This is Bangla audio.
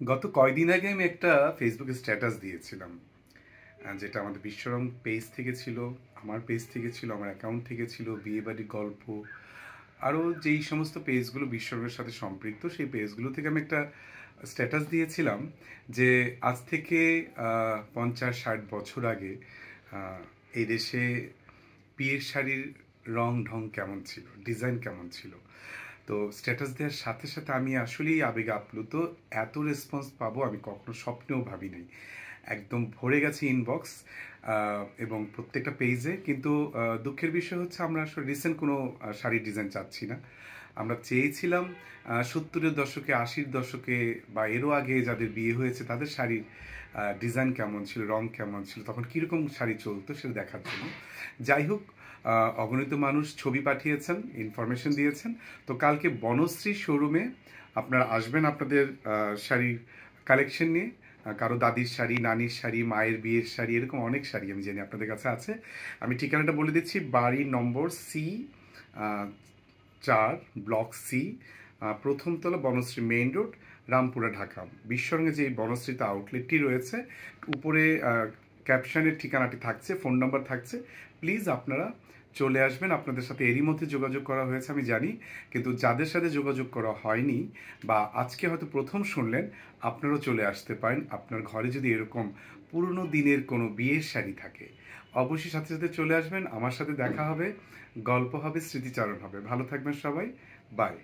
গত কয়দিন আগে আমি একটা ফেসবুকে স্ট্যাটাস দিয়েছিলাম, যেটা আমাদের বিশ্বরং পেজ থেকে ছিল, আমার পেজ থেকে ছিল, আমার অ্যাকাউন্ট থেকে ছিল, বিয়েবাড়ির গল্প, আরও যেই সমস্ত পেজগুলো বিশ্বরঙের সাথে সম্পৃক্ত সেই পেজগুলো থেকে আমি একটা স্ট্যাটাস দিয়েছিলাম যে আজ থেকে 50-60 বছর আগে এই দেশে বিয়ের শাড়ির রং ঢং কেমন ছিল, ডিজাইন কেমন ছিল। তো স্ট্যাটাস দেওয়ার সাথে সাথে আমি আসলেই আবেগে আপ্লুত। এত রেসপন্স পাবো আমি কখনো স্বপ্নেও ভাবি নাই। একদম ভরে গেছে ইনবক্স এবং প্রত্যেকটা পেজে। কিন্তু দুঃখের বিষয় হচ্ছে আমরা আসলে রিসেন্ট কোনো শাড়ির ডিজাইন চাচ্ছি না। আমরা চেয়েছিলাম 70-এর দশকে, 80-র দশকে বা এরও আগে যাদের বিয়ে হয়েছে তাদের শাড়ির ডিজাইন কেমন ছিল, রং কেমন ছিল, তখন কীরকম শাড়ি চলতো সেটা দেখার জন্য। যাই হোক, অগণিত মানুষ ছবি পাঠিয়েছেন, ইনফরমেশন দিয়েছেন। তো কালকে বনশ্রী শোরুমে আপনারা আসবেন আপনাদের শাড়ির কালেকশন নিয়ে। কারো দাদির শাড়ি, নানির শাড়ি, মায়ের বিয়ের শাড়ি, এরকম অনেক শাড়ি আমি জানি আপনাদের কাছে আছে। আমি ঠিকানাটা বলে দিচ্ছি, বাড়ি নম্বর C4, ব্লক সি, প্রথম তলা, বনশ্রী মেইন রোড, রামপুরা, ঢাকা। বিশ্বরঙে যে বনশ্রীতে আউটলেটটি রয়েছে, উপরে ক্যাপশনের ঠিকানাটি থাকছে, ফোন নাম্বার থাকছে। প্লিজ আপনারা চলে আসবেন। আপনাদের সাথে এরই মধ্যে যোগাযোগ করা হয়েছে আমি জানি, কিন্তু যাদের সাথে যোগাযোগ করা হয়নি বা আজকে হয়তো প্রথম শুনলেন, আপনারাও চলে আসতে পারেন। আপনার ঘরে যদি এরকম পুরনো দিনের কোনো বিয়ের শাড়ি থাকে, অবশ্যই সাথে সাথে চলে আসবেন। আমার সাথে দেখা হবে, গল্প হবে, স্মৃতিচারণ হবে। ভালো থাকবেন সবাই, বাই।